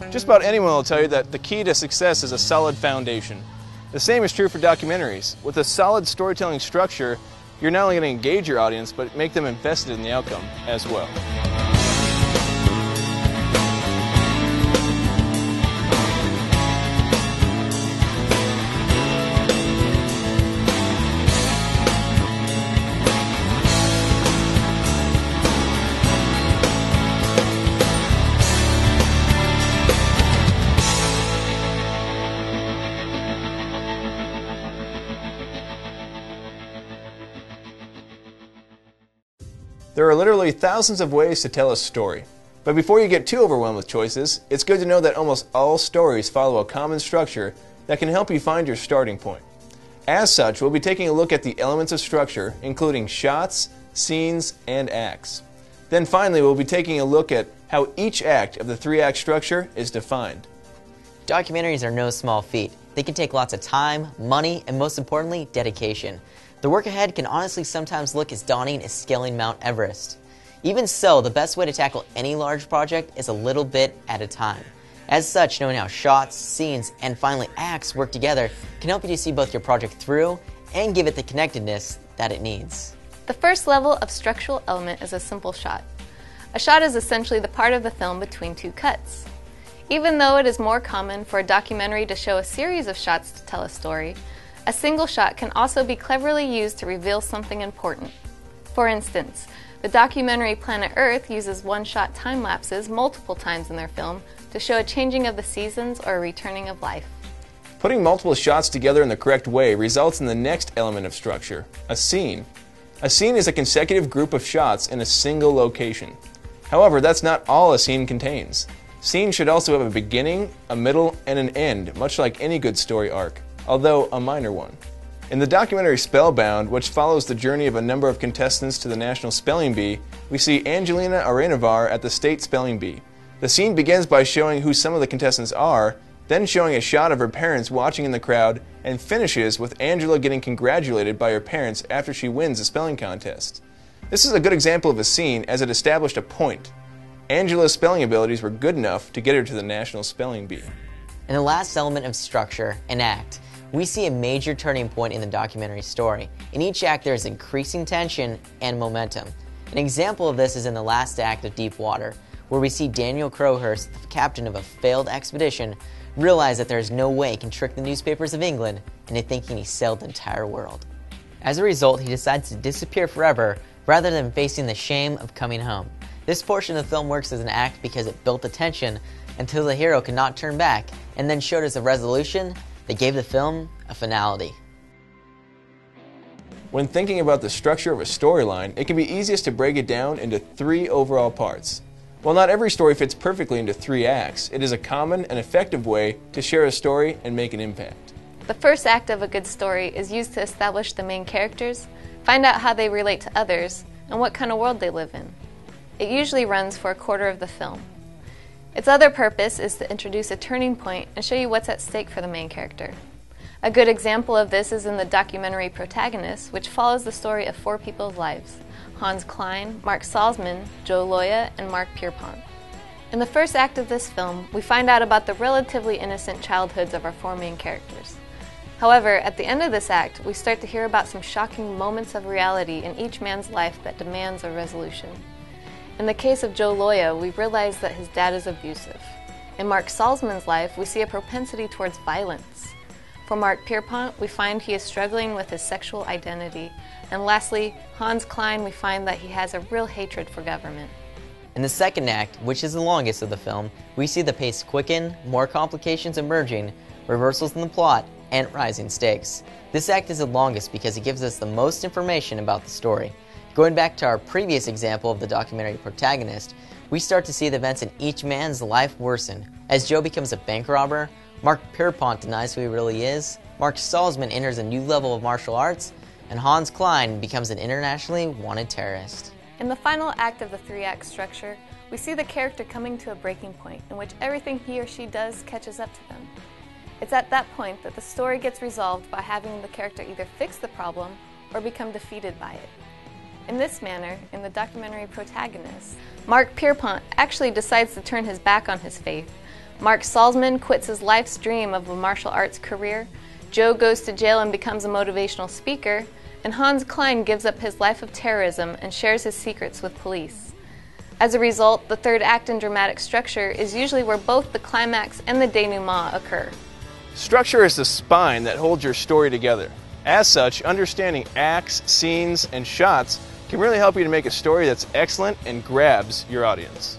Just about anyone will tell you that the key to success is a solid foundation. The same is true for documentaries. With a solid storytelling structure, you're not only going to engage your audience, but make them invested in the outcome as well. There are literally thousands of ways to tell a story. But before you get too overwhelmed with choices, it's good to know that almost all stories follow a common structure that can help you find your starting point. As such, we'll be taking a look at the elements of structure, including shots, scenes, and acts. Then finally, we'll be taking a look at how each act of the three-act structure is defined. Documentaries are no small feat. They can take lots of time, money, and most importantly, dedication. The work ahead can honestly sometimes look as daunting as scaling Mount Everest. Even so, the best way to tackle any large project is a little bit at a time. As such, knowing how shots, scenes, and finally acts work together can help you to see both your project through and give it the connectedness that it needs. The first level of structural element is a simple shot. A shot is essentially the part of the film between two cuts. Even though it is more common for a documentary to show a series of shots to tell a story, a single shot can also be cleverly used to reveal something important. For instance, the documentary Planet Earth uses one-shot time lapses multiple times in their film to show a changing of the seasons or a returning of life. Putting multiple shots together in the correct way results in the next element of structure, a scene. A scene is a consecutive group of shots in a single location. However, that's not all a scene contains. Scenes should also have a beginning, a middle, and an end, much like any good story arc, although a minor one. In the documentary Spellbound, which follows the journey of a number of contestants to the National Spelling Bee, we see Angelina Arenavar at the State Spelling Bee. The scene begins by showing who some of the contestants are, then showing a shot of her parents watching in the crowd, and finishes with Angela getting congratulated by her parents after she wins the spelling contest. This is a good example of a scene as it established a point. Angela's spelling abilities were good enough to get her to the National Spelling Bee. In the last element of structure, an act, we see a major turning point in the documentary story. In each act there is increasing tension and momentum. An example of this is in the last act of Deep Water, where we see Daniel Crowhurst, the captain of a failed expedition, realize that there is no way he can trick the newspapers of England into thinking he sailed the entire world. As a result, he decides to disappear forever rather than facing the shame of coming home. This portion of the film works as an act because it built the tension until the hero could not turn back, and then showed us a resolution that gave the film a finality. When thinking about the structure of a storyline, it can be easiest to break it down into three overall parts. While not every story fits perfectly into three acts, it is a common and effective way to share a story and make an impact. The first act of a good story is used to establish the main characters, find out how they relate to others, and what kind of world they live in. It usually runs for a quarter of the film. Its other purpose is to introduce a turning point and show you what's at stake for the main character. A good example of this is in the documentary Protagonist, which follows the story of four people's lives: Hans Klein, Mark Salzman, Joe Loya, and Mark Pierpont. In the first act of this film, we find out about the relatively innocent childhoods of our four main characters. However, at the end of this act, we start to hear about some shocking moments of reality in each man's life that demands a resolution. In the case of Joe Loya, we realize that his dad is abusive. In Mark Salzman's life, we see a propensity towards violence. For Mark Pierpont, we find he is struggling with his sexual identity. And lastly, Hans Klein, we find that he has a real hatred for government. In the second act, which is the longest of the film, we see the pace quicken, more complications emerging, reversals in the plot, and rising stakes. This act is the longest because it gives us the most information about the story. Going back to our previous example of the documentary Protagonist, we start to see the events in each man's life worsen. As Joe becomes a bank robber, Mark Pierpont denies who he really is, Mark Salzman enters a new level of martial arts, and Hans Klein becomes an internationally wanted terrorist. In the final act of the three-act structure, we see the character coming to a breaking point in which everything he or she does catches up to them. It's at that point that the story gets resolved by having the character either fix the problem or become defeated by it. In this manner, in the documentary Protagonist, Mark Pierpont actually decides to turn his back on his faith, Mark Salzman quits his life's dream of a martial arts career, Joe goes to jail and becomes a motivational speaker, and Hans Klein gives up his life of terrorism and shares his secrets with police. As a result, the third act in dramatic structure is usually where both the climax and the denouement occur. Structure is the spine that holds your story together. As such, understanding acts, scenes, and shots can really help you to make a story that's excellent and grabs your audience.